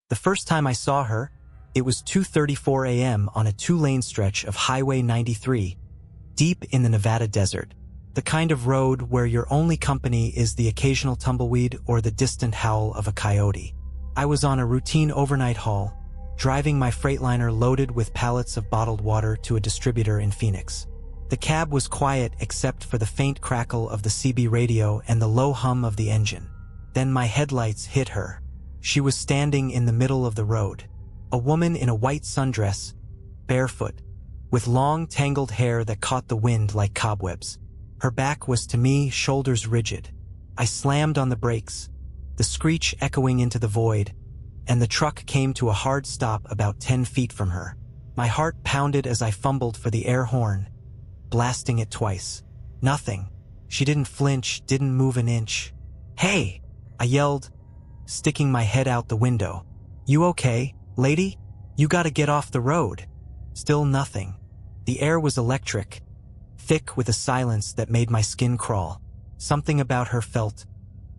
The first time I saw her, it was 2:34 a.m. on a two-lane stretch of Highway 93, deep in the Nevada desert. The kind of road where your only company is the occasional tumbleweed or the distant howl of a coyote. I was on a routine overnight haul, driving my Freightliner loaded with pallets of bottled water to a distributor in Phoenix. The cab was quiet except for the faint crackle of the CB radio and the low hum of the engine. Then my headlights hit her. She was standing in the middle of the road. A woman in a white sundress, barefoot, with long tangled hair that caught the wind like cobwebs. Her back was to me, shoulders rigid. I slammed on the brakes, the screech echoing into the void, and the truck came to a hard stop about 10 feet from her. My heart pounded as I fumbled for the air horn, blasting it twice. Nothing. She didn't flinch, didn't move an inch. "Hey!" I yelled, sticking my head out the window. "You okay, lady? You gotta get off the road." Still nothing. The air was electric, thick with a silence that made my skin crawl. Something about her felt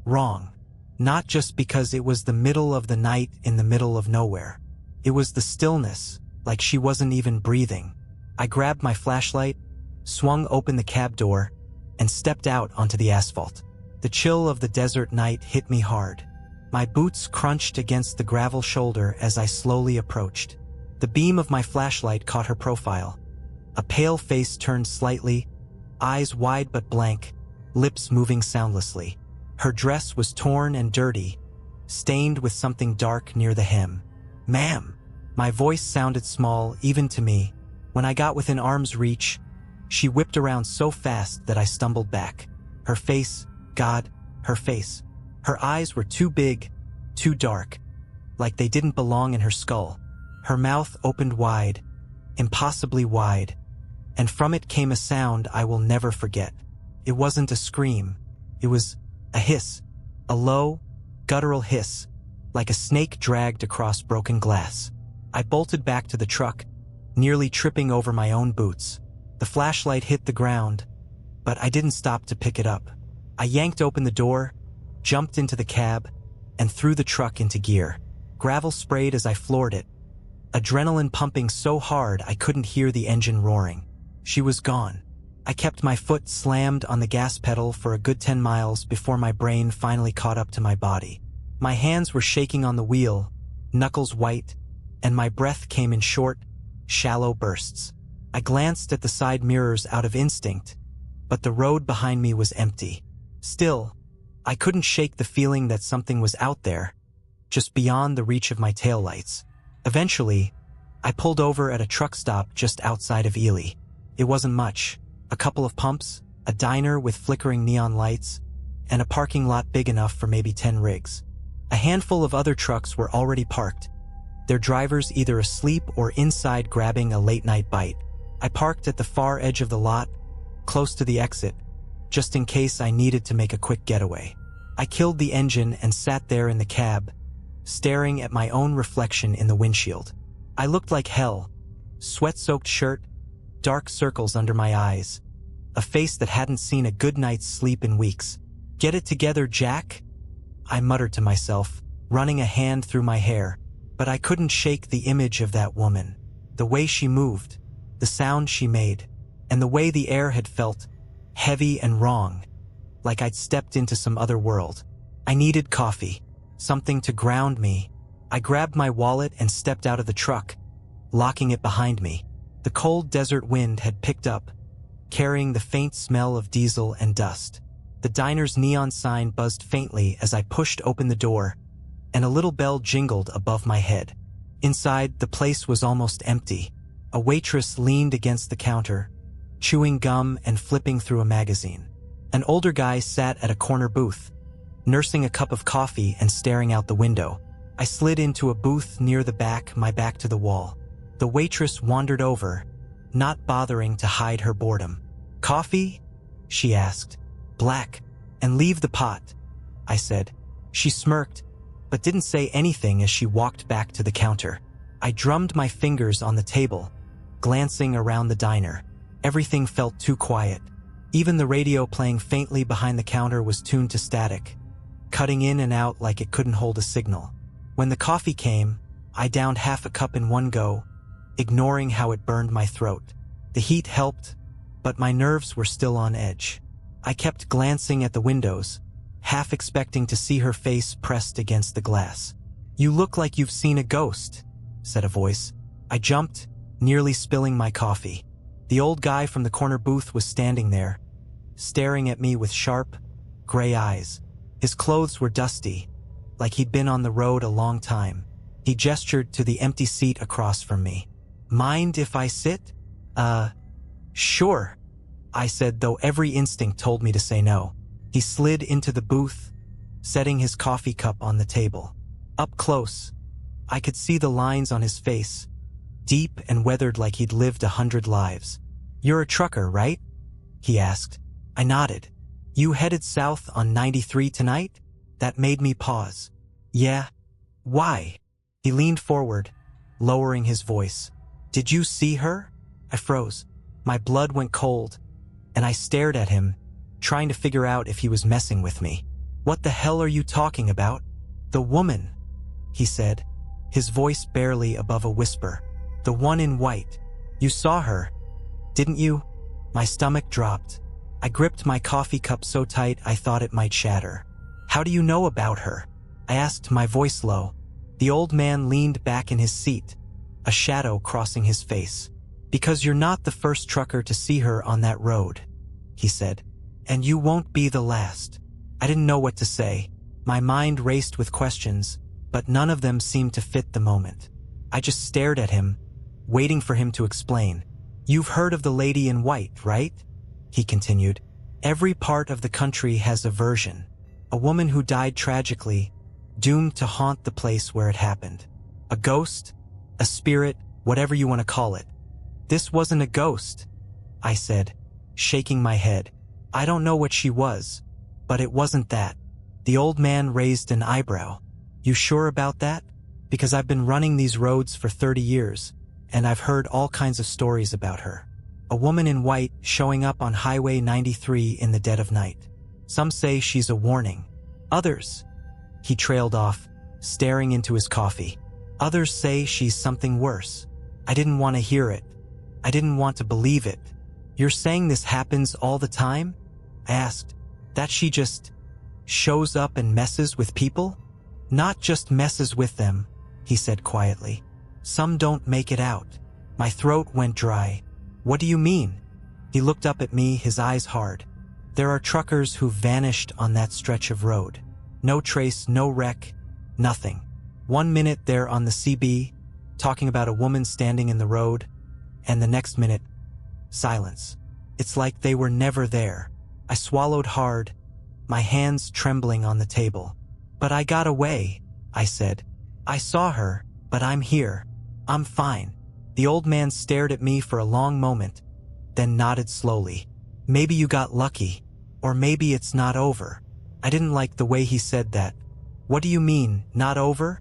wrong. Not just because it was the middle of the night in the middle of nowhere. It was the stillness, like she wasn't even breathing. I grabbed my flashlight, swung open the cab door, and stepped out onto the asphalt. The chill of the desert night hit me hard. My boots crunched against the gravel shoulder as I slowly approached. The beam of my flashlight caught her profile. A pale face turned slightly, eyes wide but blank, lips moving soundlessly. Her dress was torn and dirty, stained with something dark near the hem. "Ma'am." My voice sounded small, even to me. When I got within arm's reach, she whipped around so fast that I stumbled back. Her face, God, her face. Her eyes were too big, too dark, like they didn't belong in her skull. Her mouth opened wide, impossibly wide, and from it came a sound I will never forget. It wasn't a scream. It was a hiss, a low, guttural hiss, like a snake dragged across broken glass. I bolted back to the truck, nearly tripping over my own boots. The flashlight hit the ground, but I didn't stop to pick it up. I yanked open the door, jumped into the cab, and threw the truck into gear. Gravel sprayed as I floored it, adrenaline pumping so hard I couldn't hear the engine roaring. She was gone. I kept my foot slammed on the gas pedal for a good 10 miles before my brain finally caught up to my body. My hands were shaking on the wheel, knuckles white, and my breath came in short, shallow bursts. I glanced at the side mirrors out of instinct, but the road behind me was empty. Still, I couldn't shake the feeling that something was out there, just beyond the reach of my taillights. Eventually, I pulled over at a truck stop just outside of Ely. It wasn't much. A couple of pumps, a diner with flickering neon lights, and a parking lot big enough for maybe 10 rigs. A handful of other trucks were already parked, their drivers either asleep or inside grabbing a late-night bite. I parked at the far edge of the lot, close to the exit, just in case I needed to make a quick getaway. I killed the engine and sat there in the cab, staring at my own reflection in the windshield. I looked like hell. Sweat-soaked shirt, dark circles under my eyes, a face that hadn't seen a good night's sleep in weeks. "Get it together, Jack?" I muttered to myself, running a hand through my hair, but I couldn't shake the image of that woman. The way she moved, the sound she made, and the way the air had felt, heavy and wrong, like I'd stepped into some other world. I needed coffee, something to ground me. I grabbed my wallet and stepped out of the truck, locking it behind me. The cold desert wind had picked up, carrying the faint smell of diesel and dust. The diner's neon sign buzzed faintly as I pushed open the door, and a little bell jingled above my head. Inside, the place was almost empty. A waitress leaned against the counter, chewing gum and flipping through a magazine. An older guy sat at a corner booth, nursing a cup of coffee and staring out the window. I slid into a booth near the back, my back to the wall. The waitress wandered over, not bothering to hide her boredom. "Coffee?" she asked. "Black, and leave the pot," I said. She smirked, but didn't say anything as she walked back to the counter. I drummed my fingers on the table, glancing around the diner. Everything felt too quiet. Even the radio playing faintly behind the counter was tuned to static, cutting in and out like it couldn't hold a signal. When the coffee came, I downed half a cup in one go, ignoring how it burned my throat. The heat helped, but my nerves were still on edge. I kept glancing at the windows, half expecting to see her face pressed against the glass. "You look like you've seen a ghost," said a voice. I jumped, nearly spilling my coffee. The old guy from the corner booth was standing there, staring at me with sharp, gray eyes. His clothes were dusty, like he'd been on the road a long time. He gestured to the empty seat across from me. "Mind if I sit?" Sure," I said, though every instinct told me to say no. He slid into the booth, setting his coffee cup on the table. Up close, I could see the lines on his face, deep and weathered like he'd lived 100 lives. "You're a trucker, right?" he asked. I nodded. "You headed south on 93 tonight?" That made me pause. "Yeah." "Why?" He leaned forward, lowering his voice. "Did you see her?" I froze. My blood went cold, and I stared at him, trying to figure out if he was messing with me. "What the hell are you talking about?" "The woman," he said, his voice barely above a whisper. "The one in white. You saw her, didn't you?" My stomach dropped. I gripped my coffee cup so tight I thought it might shatter. "How do you know about her?" I asked, my voice low. The old man leaned back in his seat, a shadow crossing his face. "Because you're not the first trucker to see her on that road," he said. "And you won't be the last." I didn't know what to say. My mind raced with questions, but none of them seemed to fit the moment. I just stared at him, waiting for him to explain. "You've heard of the lady in white, right?" he continued. "Every part of the country has a version. A woman who died tragically, doomed to haunt the place where it happened. A ghost, a spirit, whatever you want to call it. This wasn't a ghost," I said, shaking my head. "I don't know what she was, but it wasn't that." The old man raised an eyebrow. "You sure about that? Because I've been running these roads for 30 years, and I've heard all kinds of stories about her. A woman in white showing up on Highway 93 in the dead of night. Some say she's a warning. Others," he trailed off, staring into his coffee. "Others say she's something worse." I didn't want to hear it. I didn't want to believe it. "You're saying this happens all the time?" I asked. "That she just shows up and messes with people?" "Not just messes with them," he said quietly. "Some don't make it out." My throat went dry. "What do you mean?" He looked up at me, his eyes hard. "There are truckers who vanished on that stretch of road. No trace, no wreck, nothing. 1 minute they're on the CB, talking about a woman standing in the road, and the next minute, silence. It's like they were never there." I swallowed hard, my hands trembling on the table. "But I got away," I said. "I saw her, but I'm here. I'm fine." The old man stared at me for a long moment, then nodded slowly. "Maybe you got lucky, or maybe it's not over." I didn't like the way he said that. "What do you mean, not over?"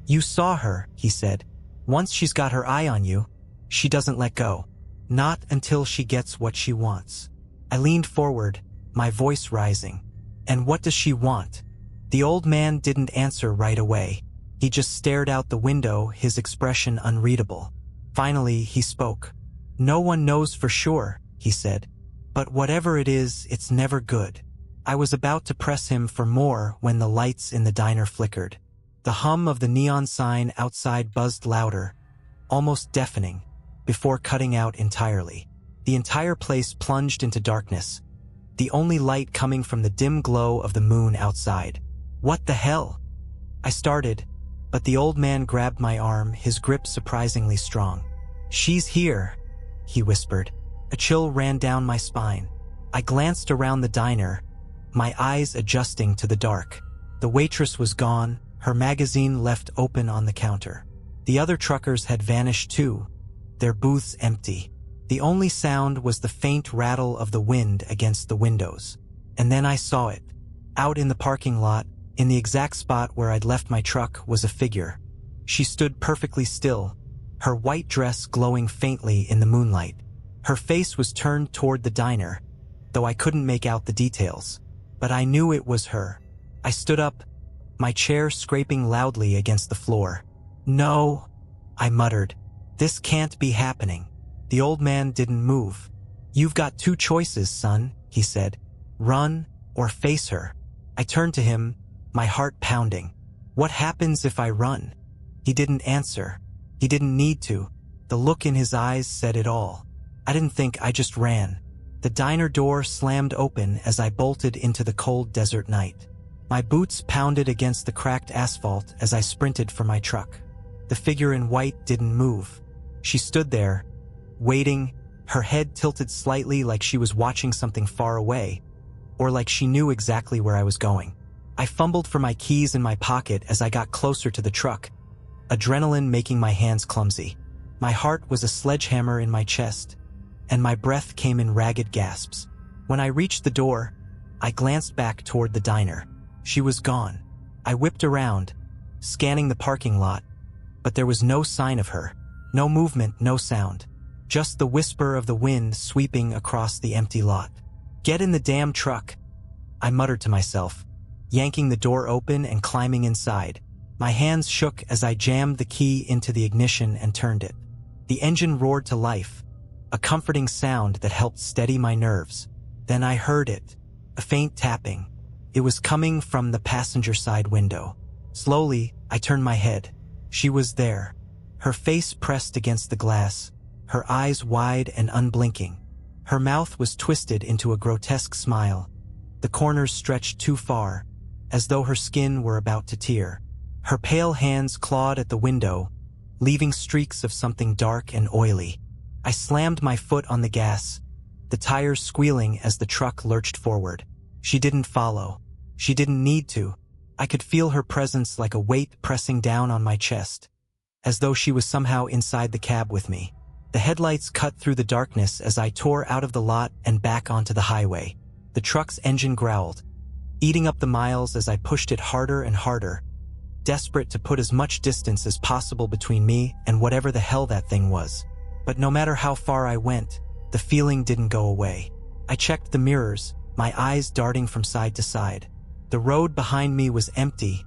"You saw her," he said. "Once she's got her eye on you, she doesn't let go. Not until she gets what she wants." I leaned forward, my voice rising. "And what does she want?" The old man didn't answer right away. He just stared out the window, his expression unreadable. Finally, he spoke. "No one knows for sure," he said. "But whatever it is, it's never good." I was about to press him for more when the lights in the diner flickered. The hum of the neon sign outside buzzed louder, almost deafening, before cutting out entirely. The entire place plunged into darkness, the only light coming from the dim glow of the moon outside. "What the hell?" I started, but the old man grabbed my arm, his grip surprisingly strong. "She's here," he whispered. A chill ran down my spine. I glanced around the diner, my eyes adjusting to the dark. The waitress was gone, her magazine left open on the counter. The other truckers had vanished too, their booths empty. The only sound was the faint rattle of the wind against the windows. And then I saw it. Out in the parking lot, in the exact spot where I'd left my truck, was a figure. She stood perfectly still, her white dress glowing faintly in the moonlight. Her face was turned toward the diner, though I couldn't make out the details. But I knew it was her. I stood up, my chair scraping loudly against the floor. "No," I muttered. "This can't be happening." The old man didn't move. "You've got two choices, son," he said. "Run or face her." I turned to him, my heart pounding. "What happens if I run?" He didn't answer. He didn't need to. The look in his eyes said it all. I didn't think, I just ran. The diner door slammed open as I bolted into the cold desert night. My boots pounded against the cracked asphalt as I sprinted for my truck. The figure in white didn't move. She stood there, waiting, her head tilted slightly like she was watching something far away, or like she knew exactly where I was going. I fumbled for my keys in my pocket as I got closer to the truck, adrenaline making my hands clumsy. My heart was a sledgehammer in my chest, and my breath came in ragged gasps. When I reached the door, I glanced back toward the diner. She was gone. I whipped around, scanning the parking lot, but there was no sign of her. No movement, no sound. Just the whisper of the wind sweeping across the empty lot. "Get in the damn truck," I muttered to myself, yanking the door open and climbing inside. My hands shook as I jammed the key into the ignition and turned it. The engine roared to life, a comforting sound that helped steady my nerves. Then I heard it, a faint tapping. It was coming from the passenger side window. Slowly, I turned my head. She was there, her face pressed against the glass, her eyes wide and unblinking. Her mouth was twisted into a grotesque smile, the corners stretched too far, as though her skin were about to tear. Her pale hands clawed at the window, leaving streaks of something dark and oily. I slammed my foot on the gas, the tires squealing as the truck lurched forward. She didn't follow. She didn't need to. I could feel her presence like a weight pressing down on my chest, as though she was somehow inside the cab with me. The headlights cut through the darkness as I tore out of the lot and back onto the highway. The truck's engine growled, eating up the miles as I pushed it harder and harder, desperate to put as much distance as possible between me and whatever the hell that thing was. But no matter how far I went, the feeling didn't go away. I checked the mirrors, my eyes darting from side to side. The road behind me was empty,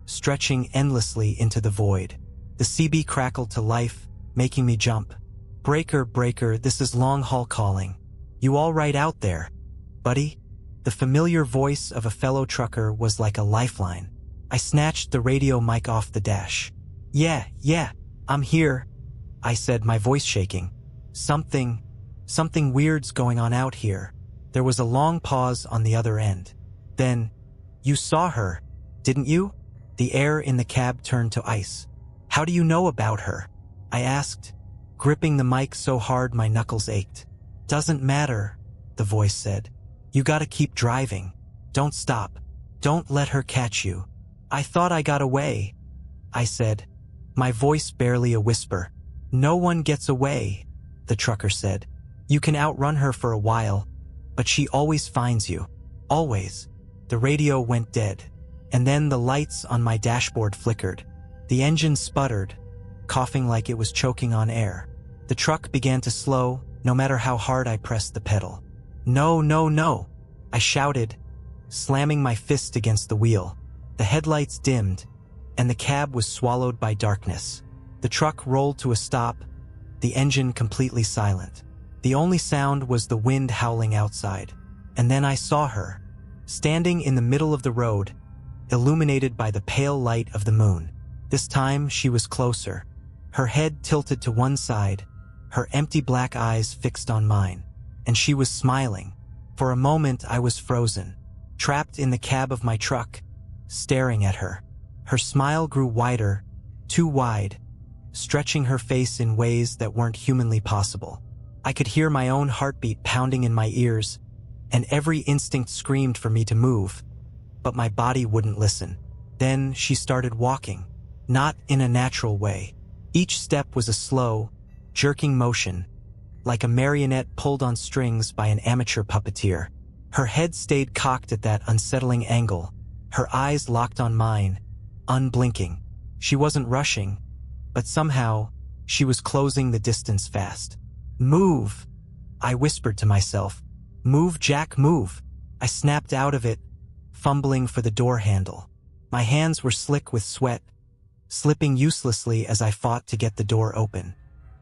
stretching endlessly into the void. The CB crackled to life, making me jump. "Breaker, breaker, this is long haul calling. You all right out there, buddy?" The familiar voice of a fellow trucker was like a lifeline. I snatched the radio mic off the dash. Yeah, I'm here," I said, my voice shaking. Something weird's going on out here." There was a long pause on the other end. Then, "You saw her, didn't you?" The air in the cab turned to ice. "How do you know about her?" I asked, gripping the mic so hard my knuckles ached. "Doesn't matter," the voice said. "You gotta keep driving. Don't stop. Don't let her catch you." "I thought I got away," I said, my voice barely a whisper. "No one gets away," the trucker said. "You can outrun her for a while, but she always finds you. Always." The radio went dead, and then the lights on my dashboard flickered. The engine sputtered, coughing like it was choking on air. The truck began to slow, no matter how hard I pressed the pedal. "No, no, no," I shouted, slamming my fist against the wheel. The headlights dimmed, and the cab was swallowed by darkness. The truck rolled to a stop, the engine completely silent. The only sound was the wind howling outside. And then I saw her, standing in the middle of the road, illuminated by the pale light of the moon. This time she was closer, her head tilted to one side, her empty black eyes fixed on mine. And she was smiling. For a moment I was frozen, trapped in the cab of my truck, staring at her. Her smile grew wider, too wide, stretching her face in ways that weren't humanly possible. I could hear my own heartbeat pounding in my ears, and every instinct screamed for me to move, but my body wouldn't listen. Then she started walking, not in a natural way. Each step was a slow, jerking motion, like a marionette pulled on strings by an amateur puppeteer. Her head stayed cocked at that unsettling angle, her eyes locked on mine, unblinking. She wasn't rushing, but somehow she was closing the distance fast. "Move," I whispered to myself. "Move, Jack, move." I snapped out of it, fumbling for the door handle. My hands were slick with sweat, slipping uselessly as I fought to get the door open.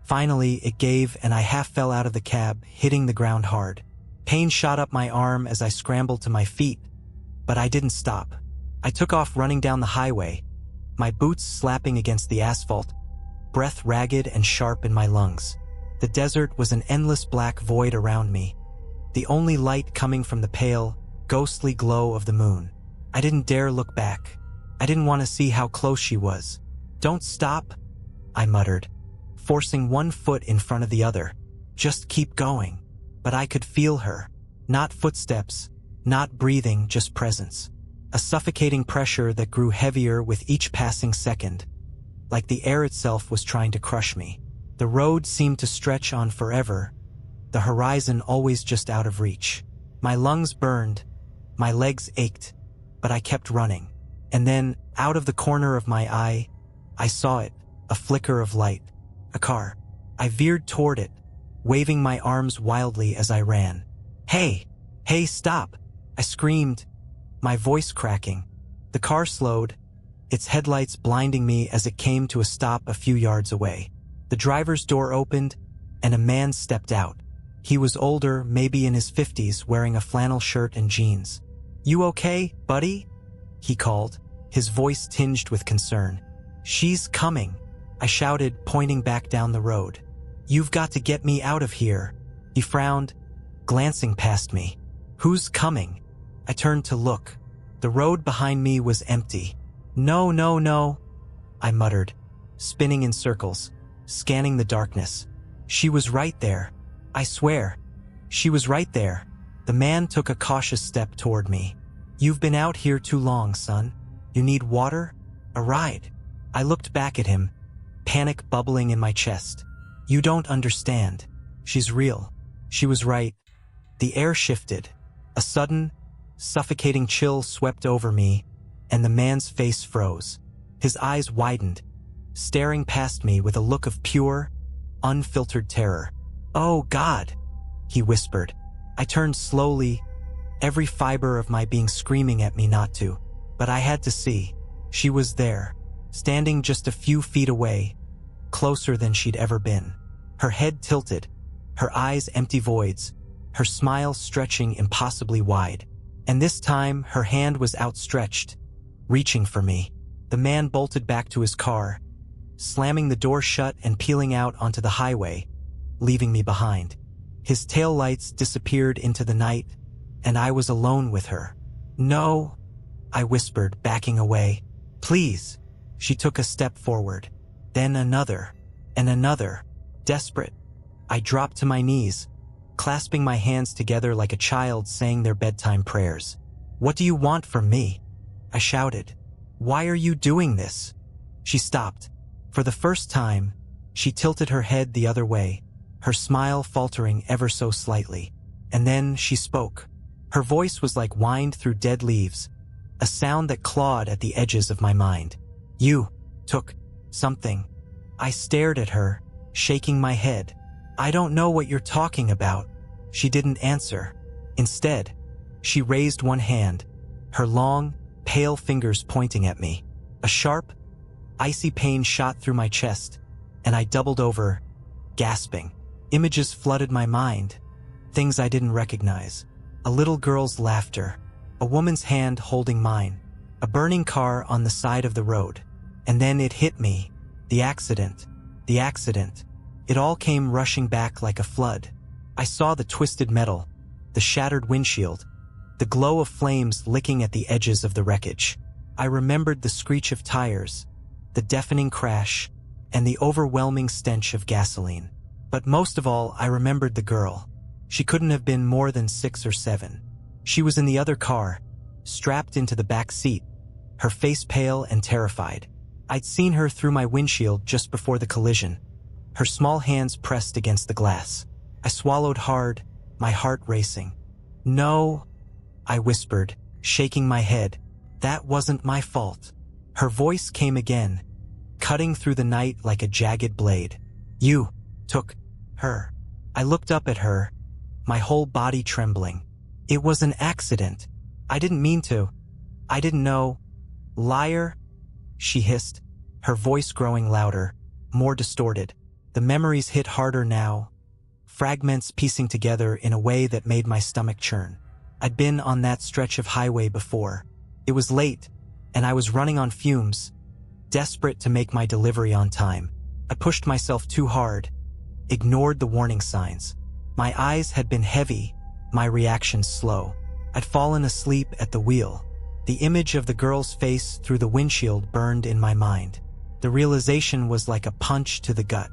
Finally, it gave and I half fell out of the cab, hitting the ground hard. Pain shot up my arm as I scrambled to my feet, but I didn't stop. I took off running down the highway, my boots slapping against the asphalt, breath ragged and sharp in my lungs. The desert was an endless black void around me, the only light coming from the pale, ghostly glow of the moon. I didn't dare look back. I didn't want to see how close she was. "Don't stop," I muttered, forcing one foot in front of the other. "Just keep going." But I could feel her. Not footsteps, not breathing, just presence. A suffocating pressure that grew heavier with each passing second, like the air itself was trying to crush me. The road seemed to stretch on forever, the horizon always just out of reach. My lungs burned, my legs ached, but I kept running. And then, out of the corner of my eye, I saw it, a flicker of light. A car. I veered toward it, waving my arms wildly as I ran. "Hey! Hey, stop!" I screamed, my voice cracking. The car slowed, its headlights blinding me as it came to a stop a few yards away. The driver's door opened, and a man stepped out. He was older, maybe in his 50s, wearing a flannel shirt and jeans. "You okay, buddy?" he called, his voice tinged with concern. "She's coming," I shouted, pointing back down the road. "You've got to get me out of here." He frowned, glancing past me. "Who's coming?" I turned to look. The road behind me was empty. "No, no, no," I muttered, spinning in circles, scanning the darkness. She was right there. I swear. She was right there. The man took a cautious step toward me. "You've been out here too long, son. You need water? A ride?" I looked back at him, panic bubbling in my chest. "You don't understand. She's real." She was right. The air shifted. A sudden, suffocating chill swept over me, and the man's face froze. His eyes widened, staring past me with a look of pure, unfiltered terror. "Oh, God," he whispered. I turned slowly, every fiber of my being screaming at me not to. But I had to see. She was there, standing just a few feet away, closer than she'd ever been. Her head tilted, her eyes empty voids, her smile stretching impossibly wide. And this time, her hand was outstretched, reaching for me. The man bolted back to his car, slamming the door shut and peeling out onto the highway, leaving me behind. His taillights disappeared into the night, and I was alone with her. "No," I whispered, backing away. "Please." She took a step forward, then another, and another. Desperate, I dropped to my knees, clasping my hands together like a child saying their bedtime prayers. "What do you want from me?" I shouted. "Why are you doing this?" She stopped. For the first time, she tilted her head the other way, her smile faltering ever so slightly. And then she spoke. Her voice was like wind through dead leaves, a sound that clawed at the edges of my mind. "You took something." I stared at her, shaking my head. "I don't know what you're talking about." She didn't answer. Instead, she raised one hand, her long, pale fingers pointing at me. A sharp, icy pain shot through my chest, and I doubled over, gasping. Images flooded my mind, things I didn't recognize. A little girl's laughter, a woman's hand holding mine, a burning car on the side of the road. And then it hit me. The accident. The accident. It all came rushing back like a flood. I saw the twisted metal, the shattered windshield, the glow of flames licking at the edges of the wreckage. I remembered the screech of tires, the deafening crash, and the overwhelming stench of gasoline. But most of all, I remembered the girl. She couldn't have been more than 6 or 7. She was in the other car, strapped into the back seat, her face pale and terrified. I'd seen her through my windshield just before the collision, her small hands pressed against the glass. I swallowed hard, my heart racing. "No," I whispered, shaking my head. "That wasn't my fault." Her voice came again, cutting through the night like a jagged blade. "You took her." I looked up at her, my whole body trembling. "It was an accident. I didn't mean to. I didn't know." Liar, she hissed, her voice growing louder, more distorted. The memories hit harder now, fragments piecing together in a way that made my stomach churn. I'd been on that stretch of highway before. It was late, and I was running on fumes, desperate to make my delivery on time. I pushed myself too hard, ignored the warning signs. My eyes had been heavy, my reactions slow. I'd fallen asleep at the wheel. The image of the girl's face through the windshield burned in my mind. The realization was like a punch to the gut.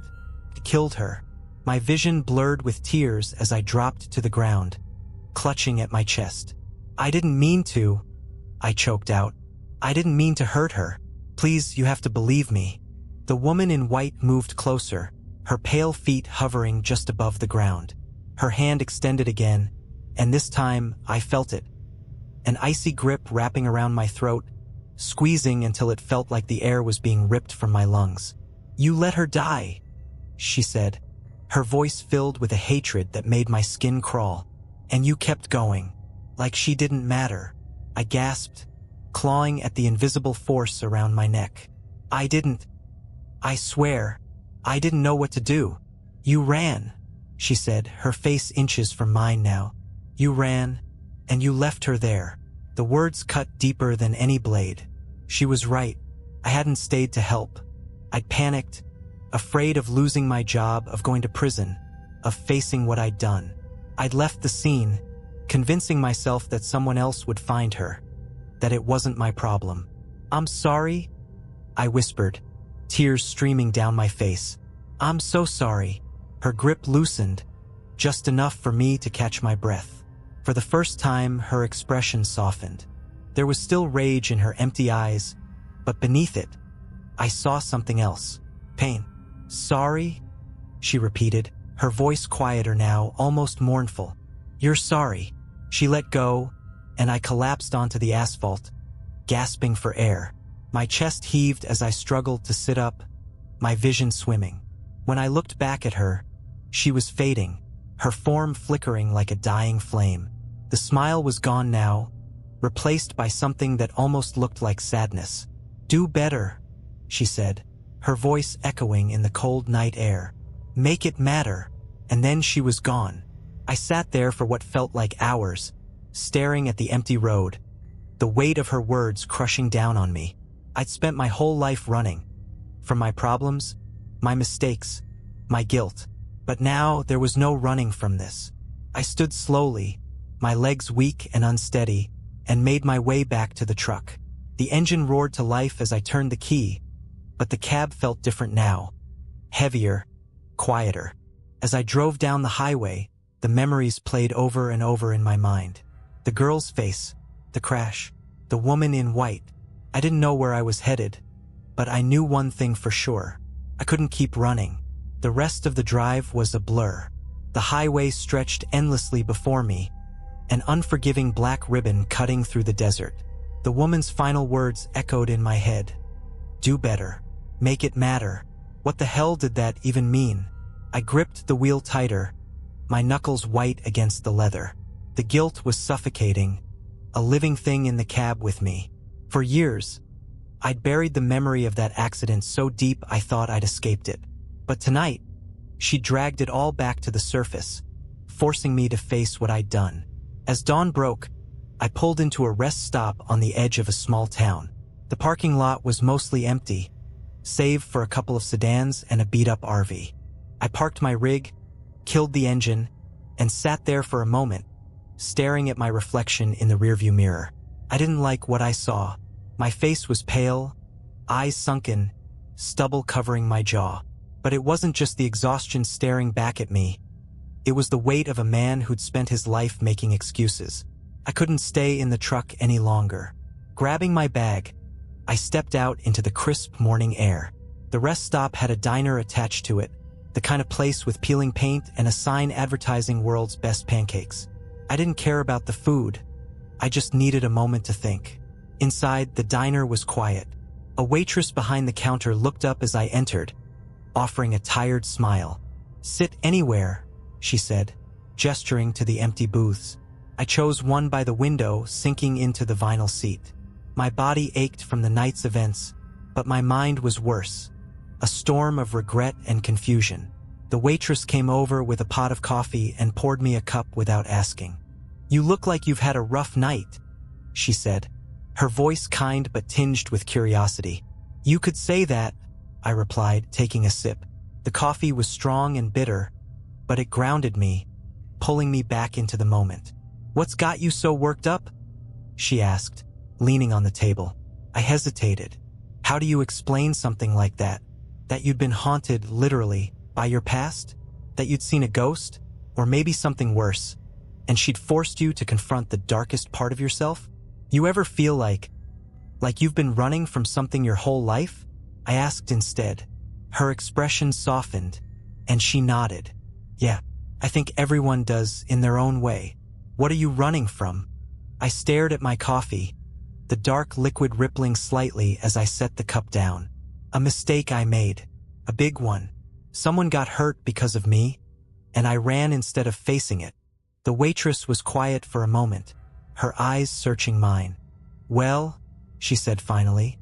It killed her. My vision blurred with tears as I dropped to the ground, clutching at my chest. I didn't mean to, I choked out. I didn't mean to hurt her. Please, you have to believe me. The woman in white moved closer, her pale feet hovering just above the ground. Her hand extended again, and this time I felt it. An icy grip wrapping around my throat, squeezing until it felt like the air was being ripped from my lungs. You let her die, she said, her voice filled with a hatred that made my skin crawl. And you kept going, like she didn't matter. I gasped, clawing at the invisible force around my neck. I swear, I didn't know what to do. You ran, she said, her face inches from mine now. You ran, and you left her there. The words cut deeper than any blade. She was right. I hadn't stayed to help. I'd panicked, afraid of losing my job, of going to prison, of facing what I'd done. I'd left the scene, convincing myself that someone else would find her, that it wasn't my problem. I'm sorry, I whispered, tears streaming down my face. I'm so sorry. Her grip loosened, just enough for me to catch my breath. For the first time, her expression softened. There was still rage in her empty eyes, but beneath it, I saw something else. Pain. Sorry, she repeated, her voice quieter now, almost mournful. You're sorry. She let go, and I collapsed onto the asphalt, gasping for air. My chest heaved as I struggled to sit up, my vision swimming. When I looked back at her, she was fading, her form flickering like a dying flame. The smile was gone now, replaced by something that almost looked like sadness. Do better, she said, her voice echoing in the cold night air. Make it matter. And then she was gone. I sat there for what felt like hours, staring at the empty road, the weight of her words crushing down on me. I'd spent my whole life running, from my problems, my mistakes, my guilt. But now there was no running from this. I stood slowly, my legs weak and unsteady, and made my way back to the truck. The engine roared to life as I turned the key, but the cab felt different now. Heavier, quieter. As I drove down the highway, the memories played over and over in my mind. The girl's face, the crash, the woman in white. I didn't know where I was headed, but I knew one thing for sure. I couldn't keep running. The rest of the drive was a blur. The highway stretched endlessly before me, an unforgiving black ribbon cutting through the desert. The woman's final words echoed in my head. Do better. Make it matter. What the hell did that even mean? I gripped the wheel tighter, my knuckles white against the leather. The guilt was suffocating, a living thing in the cab with me. For years, I'd buried the memory of that accident so deep I thought I'd escaped it. But tonight, she dragged it all back to the surface, forcing me to face what I'd done. As dawn broke, I pulled into a rest stop on the edge of a small town. The parking lot was mostly empty, save for a couple of sedans and a beat-up RV. I parked my rig, killed the engine, and sat there for a moment, staring at my reflection in the rearview mirror. I didn't like what I saw. My face was pale, eyes sunken, stubble covering my jaw. But it wasn't just the exhaustion staring back at me. It was the weight of a man who'd spent his life making excuses. I couldn't stay in the truck any longer. Grabbing my bag, I stepped out into the crisp morning air. The rest stop had a diner attached to it, the kind of place with peeling paint and a sign advertising world's best pancakes. I didn't care about the food. I just needed a moment to think. Inside, the diner was quiet. A waitress behind the counter looked up as I entered, offering a tired smile. Sit anywhere, she said, gesturing to the empty booths. I chose one by the window, sinking into the vinyl seat. My body ached from the night's events, but my mind was worse. A storm of regret and confusion. The waitress came over with a pot of coffee and poured me a cup without asking. "You look like you've had a rough night," she said, her voice kind but tinged with curiosity. "You could say that," I replied, taking a sip. The coffee was strong and bitter, but it grounded me, pulling me back into the moment. "What's got you so worked up?" she asked, leaning on the table. I hesitated. How do you explain something like that? That you'd been haunted, literally, by your past? That you'd seen a ghost? Or maybe something worse, and she'd forced you to confront the darkest part of yourself? You ever feel like you've been running from something your whole life? I asked instead. Her expression softened, and she nodded. Yeah, I think everyone does in their own way. What are you running from? I stared at my coffee, the dark liquid rippling slightly as I set the cup down. A mistake I made. A big one. Someone got hurt because of me, and I ran instead of facing it. The waitress was quiet for a moment, her eyes searching mine. "Well," she said finally,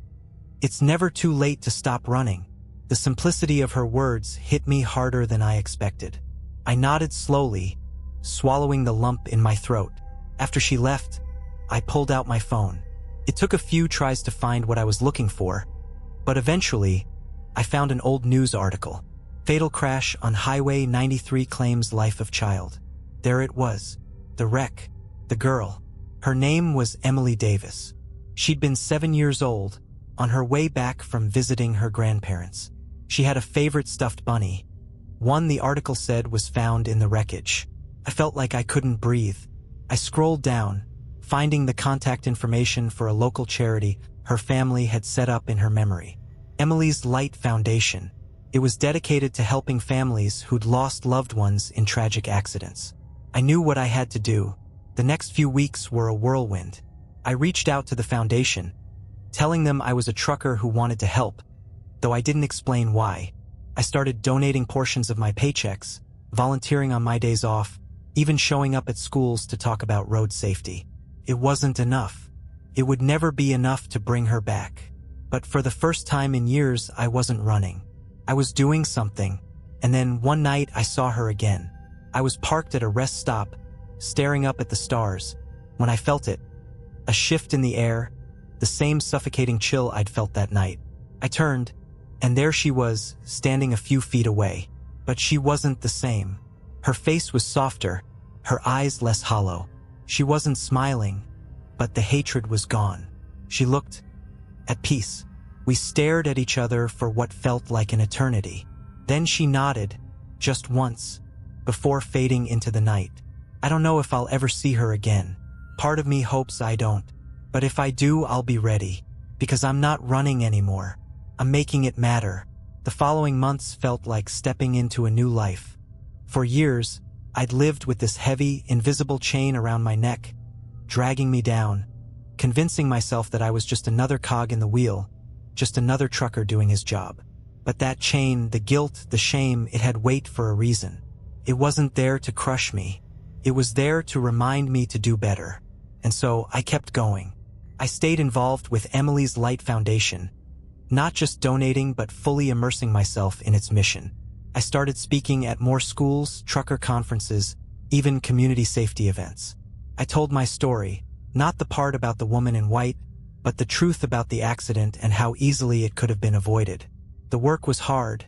"it's never too late to stop running." The simplicity of her words hit me harder than I expected. I nodded slowly, swallowing the lump in my throat. After she left, I pulled out my phone. It took a few tries to find what I was looking for, but eventually, I found an old news article. Fatal crash on Highway 93 claims life of child. There it was, the wreck, the girl. Her name was Emily Davis. She'd been 7 years old, on her way back from visiting her grandparents. She had a favorite stuffed bunny, one the article said was found in the wreckage. I felt like I couldn't breathe. I scrolled down, finding the contact information for a local charity her family had set up in her memory. Emily's Light Foundation. It was dedicated to helping families who'd lost loved ones in tragic accidents. I knew what I had to do. The next few weeks were a whirlwind. I reached out to the foundation, telling them I was a trucker who wanted to help, though I didn't explain why. I started donating portions of my paychecks, volunteering on my days off, even showing up at schools to talk about road safety. It wasn't enough. It would never be enough to bring her back. But for the first time in years, I wasn't running. I was doing something, and then one night I saw her again. I was parked at a rest stop, staring up at the stars, when I felt it. A shift in the air, the same suffocating chill I'd felt that night. I turned, and there she was, standing a few feet away. But she wasn't the same. Her face was softer, her eyes less hollow. She wasn't smiling, but the hatred was gone. She looked at peace. We stared at each other for what felt like an eternity. Then she nodded, just once, before fading into the night. I don't know if I'll ever see her again. Part of me hopes I don't. But if I do, I'll be ready. Because I'm not running anymore. I'm making it matter. The following months felt like stepping into a new life. For years, I'd lived with this heavy, invisible chain around my neck, dragging me down, convincing myself that I was just another cog in the wheel, just another trucker doing his job. But that chain, the guilt, the shame, it had weight for a reason. It wasn't there to crush me. It was there to remind me to do better. And so I kept going. I stayed involved with Emily's Light Foundation, not just donating but fully immersing myself in its mission. I started speaking at more schools, trucker conferences, even community safety events. I told my story, not the part about the woman in white, but the truth about the accident and how easily it could have been avoided. The work was hard,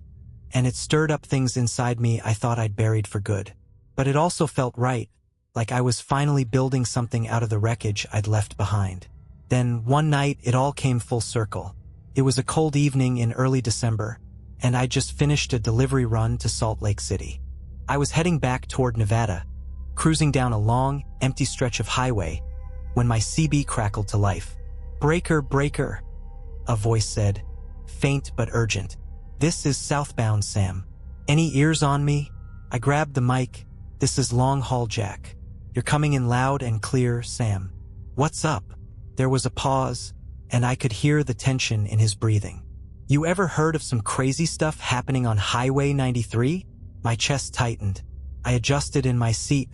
and it stirred up things inside me I thought I'd buried for good. But it also felt right, like I was finally building something out of the wreckage I'd left behind. Then, one night, it all came full circle. It was a cold evening in early December, and I'd just finished a delivery run to Salt Lake City. I was heading back toward Nevada, cruising down a long, empty stretch of highway, when my CB crackled to life. "Breaker, breaker," a voice said, faint but urgent. "This is southbound, Sam. Any ears on me?" I grabbed the mic. "This is Long Haul Jack. You're coming in loud and clear, Sam. What's up?" There was a pause, and I could hear the tension in his breathing. "You ever heard of some crazy stuff happening on Highway 93? My chest tightened. I adjusted in my seat,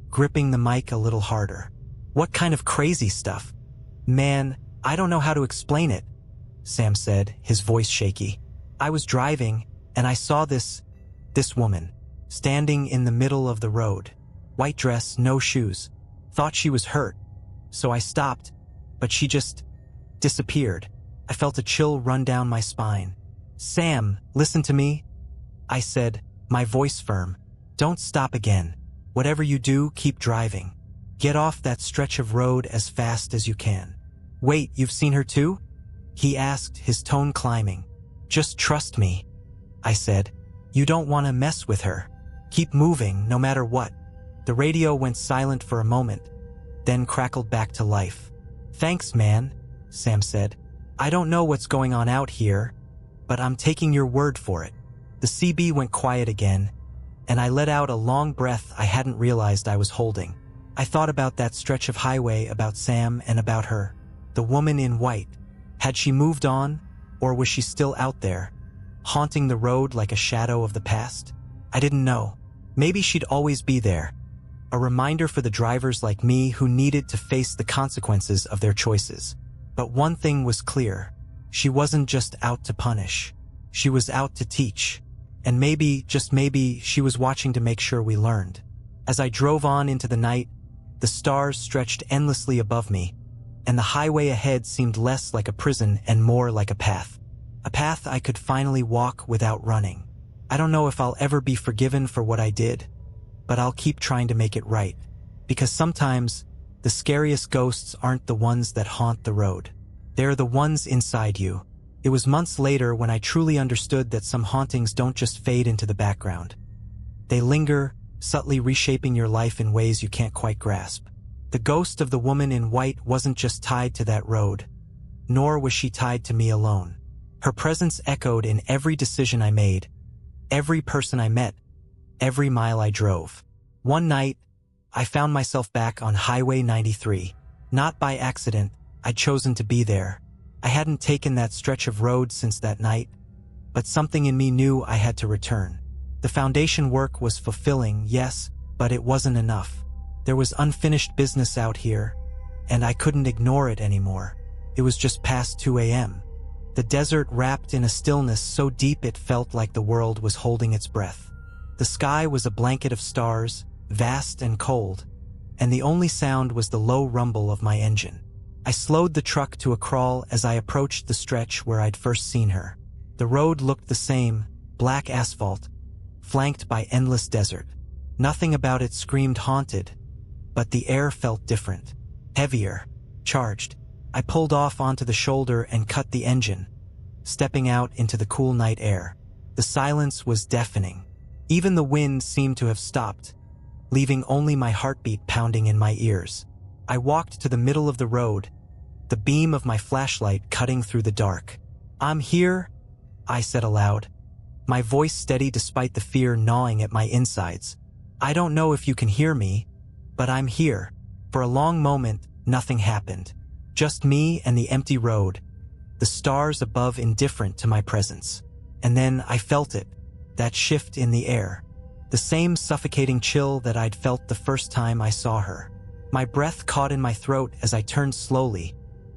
gripping the mic a little harder. "What kind of crazy stuff?" "Man, I don't know how to explain it, Sam said, his voice shaky. I was driving, and I saw this woman, standing in the middle of the road. White dress, no shoes. Thought she was hurt, so I stopped, but she just disappeared. I felt a chill run down my spine. Sam, listen to me, I said, my voice firm. Don't stop again. Whatever you do, keep driving. Get off that stretch of road as fast as you can. Wait, you've seen her too? He asked, his tone climbing. Just trust me, I said. You don't want to mess with her. Keep moving, no matter what. The radio went silent for a moment, then crackled back to life. Thanks, man, Sam said. I don't know what's going on out here, but I'm taking your word for it. The CB went quiet again, and I let out a long breath I hadn't realized I was holding. I thought about that stretch of highway, about Sam, and about her. The woman in white. Had she moved on, or was she still out there, haunting the road like a shadow of the past? I didn't know. Maybe she'd always be there. A reminder for the drivers like me who needed to face the consequences of their choices. But one thing was clear. She wasn't just out to punish. She was out to teach. And maybe, just maybe, she was watching to make sure we learned. As I drove on into the night, the stars stretched endlessly above me, and the highway ahead seemed less like a prison and more like a path. A path I could finally walk without running. I don't know if I'll ever be forgiven for what I did, but I'll keep trying to make it right. Because sometimes, the scariest ghosts aren't the ones that haunt the road. They're the ones inside you. It was months later when I truly understood that some hauntings don't just fade into the background. They linger, subtly reshaping your life in ways you can't quite grasp. The ghost of the woman in white wasn't just tied to that road, nor was she tied to me alone. Her presence echoed in every decision I made, every person I met, every mile I drove. One night, I found myself back on Highway 93. Not by accident, I'd chosen to be there. I hadn't taken that stretch of road since that night, but something in me knew I had to return. The foundation work was fulfilling, yes, but it wasn't enough. There was unfinished business out here, and I couldn't ignore it anymore. It was just past 2 a.m. The desert wrapped in a stillness so deep it felt like the world was holding its breath. The sky was a blanket of stars, vast and cold, and the only sound was the low rumble of my engine. I slowed the truck to a crawl as I approached the stretch where I'd first seen her. The road looked the same, black asphalt, flanked by endless desert. Nothing about it screamed haunted, but the air felt different, heavier, charged. I pulled off onto the shoulder and cut the engine, stepping out into the cool night air. The silence was deafening. Even the wind seemed to have stopped, leaving only my heartbeat pounding in my ears. I walked to the middle of the road, the beam of my flashlight cutting through the dark. I'm here, I said aloud, my voice steady despite the fear gnawing at my insides. I don't know if you can hear me, but I'm here. For a long moment, nothing happened. Just me and the empty road, the stars above indifferent to my presence. And then I felt it, that shift in the air, the same suffocating chill that I'd felt the first time I saw her. My breath caught in my throat as I turned slowly,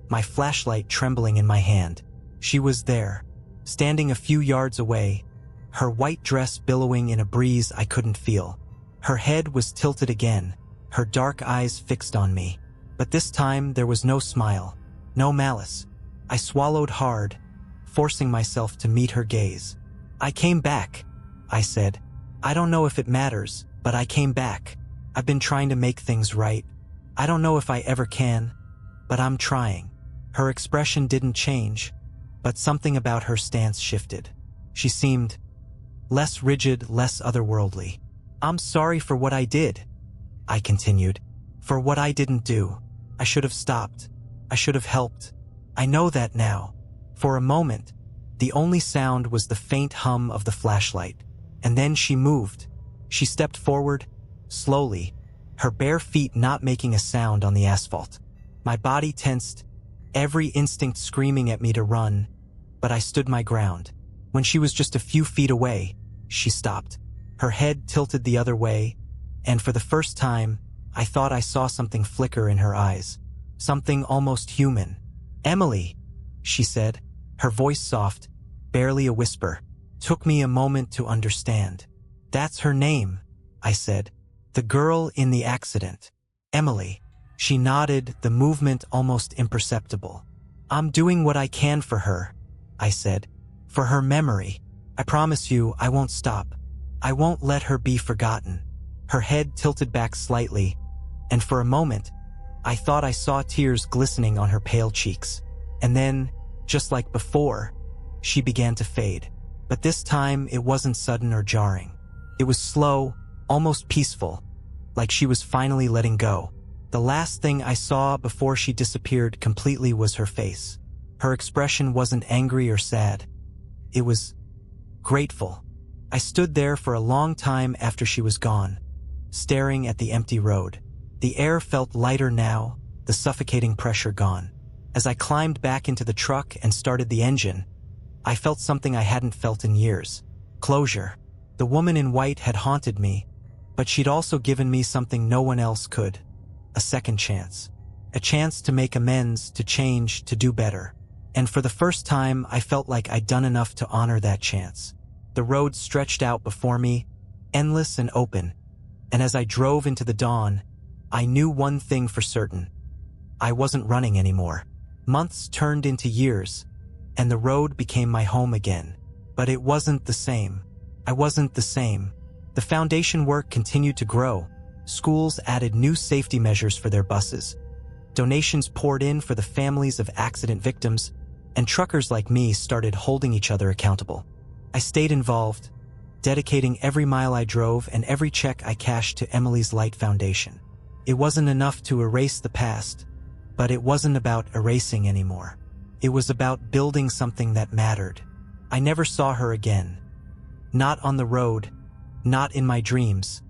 my flashlight trembling in my hand. She was there, standing a few yards away, her white dress billowing in a breeze I couldn't feel. Her head was tilted again, her dark eyes fixed on me. But this time there was no smile, no malice. I swallowed hard, forcing myself to meet her gaze. I came back, I said. I don't know if it matters, but I came back. I've been trying to make things right. I don't know if I ever can, but I'm trying. Her expression didn't change, but something about her stance shifted. She seemed less rigid, less otherworldly. I'm sorry for what I did, I continued. For what I didn't do. I should have stopped. I should have helped. I know that now. For a moment, the only sound was the faint hum of the flashlight. And then she moved. She stepped forward, slowly, her bare feet not making a sound on the asphalt. My body tensed, every instinct screaming at me to run, but I stood my ground. When she was just a few feet away, she stopped. Her head tilted the other way, and for the first time, I thought I saw something flicker in her eyes. Something almost human. "Emily," she said, her voice soft, barely a whisper. Took me a moment to understand. "That's her name," I said. "The girl in the accident. Emily." She nodded, the movement almost imperceptible. "I'm doing what I can for her," I said. "For her memory. I promise you I won't stop. I won't let her be forgotten." Her head tilted back slightly, and for a moment, I thought I saw tears glistening on her pale cheeks. And then, just like before, she began to fade. But this time, it wasn't sudden or jarring. It was slow, almost peaceful, like she was finally letting go. The last thing I saw before she disappeared completely was her face. Her expression wasn't angry or sad. It was grateful. I stood there for a long time after she was gone, staring at the empty road. The air felt lighter now, the suffocating pressure gone. As I climbed back into the truck and started the engine, I felt something I hadn't felt in years. Closure. The woman in white had haunted me, but she'd also given me something no one else could. A second chance. A chance to make amends, to change, to do better. And for the first time, I felt like I'd done enough to honor that chance. The road stretched out before me, endless and open, and as I drove into the dawn, I knew one thing for certain. I wasn't running anymore. Months turned into years, and the road became my home again. But it wasn't the same. I wasn't the same. The foundation work continued to grow. Schools added new safety measures for their buses. Donations poured in for the families of accident victims, and truckers like me started holding each other accountable. I stayed involved, dedicating every mile I drove and every check I cashed to Emily's Light Foundation. It wasn't enough to erase the past, but it wasn't about erasing anymore. It was about building something that mattered. I never saw her again. Not on the road, not in my dreams,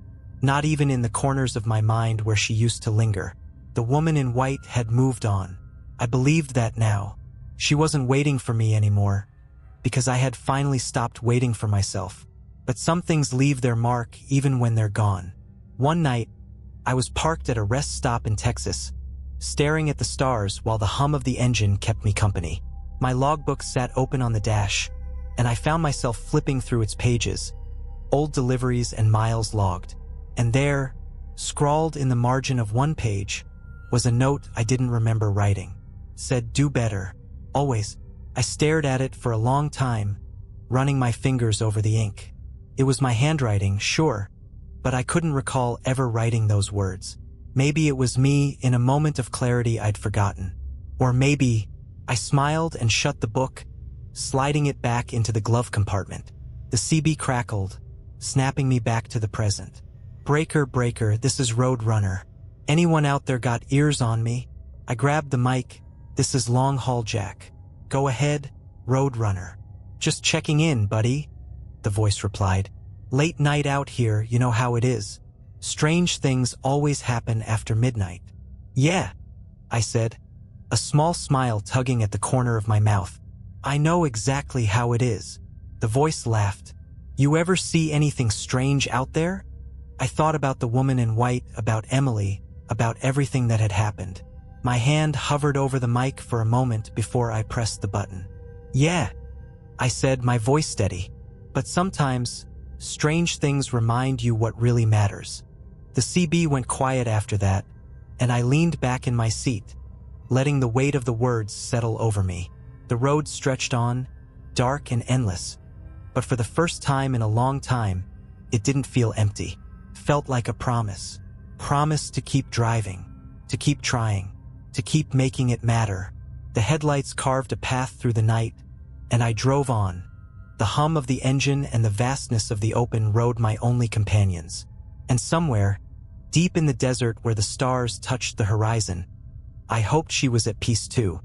not even in the corners of my mind where she used to linger. The woman in white had moved on. I believed that now. She wasn't waiting for me anymore, because I had finally stopped waiting for myself. But some things leave their mark even when they're gone. One night, I was parked at a rest stop in Texas, staring at the stars while the hum of the engine kept me company. My logbook sat open on the dash, and I found myself flipping through its pages, old deliveries and miles logged. And there, scrawled in the margin of one page, was a note I didn't remember writing. Said, "Do better. Always." I stared at it for a long time, running my fingers over the ink. It was my handwriting, sure, but I couldn't recall ever writing those words. Maybe it was me in a moment of clarity I'd forgotten. Or maybe I smiled and shut the book, sliding it back into the glove compartment. The CB crackled, snapping me back to the present. "Breaker, breaker, this is Roadrunner. Anyone out there got ears on me?" I grabbed the mic. "This is Long Haul Jack. Go ahead, Roadrunner." "Just checking in, buddy," the voice replied. "Late night out here, you know how it is. Strange things always happen after midnight." "Yeah," I said, a small smile tugging at the corner of my mouth. "I know exactly how it is." The voice laughed. "You ever see anything strange out there?" I thought about the woman in white, about Emily, about everything that had happened. My hand hovered over the mic for a moment before I pressed the button. "Yeah," I said, my voice steady. "But sometimes, strange things remind you what really matters." The CB went quiet after that, and I leaned back in my seat, letting the weight of the words settle over me. The road stretched on, dark and endless, but for the first time in a long time, it didn't feel empty. Felt like a promise. Promise to keep driving, to keep trying, to keep making it matter. The headlights carved a path through the night, and I drove on. The hum of the engine and the vastness of the open road my only companions. And somewhere, deep in the desert where the stars touched the horizon, I hoped she was at peace too.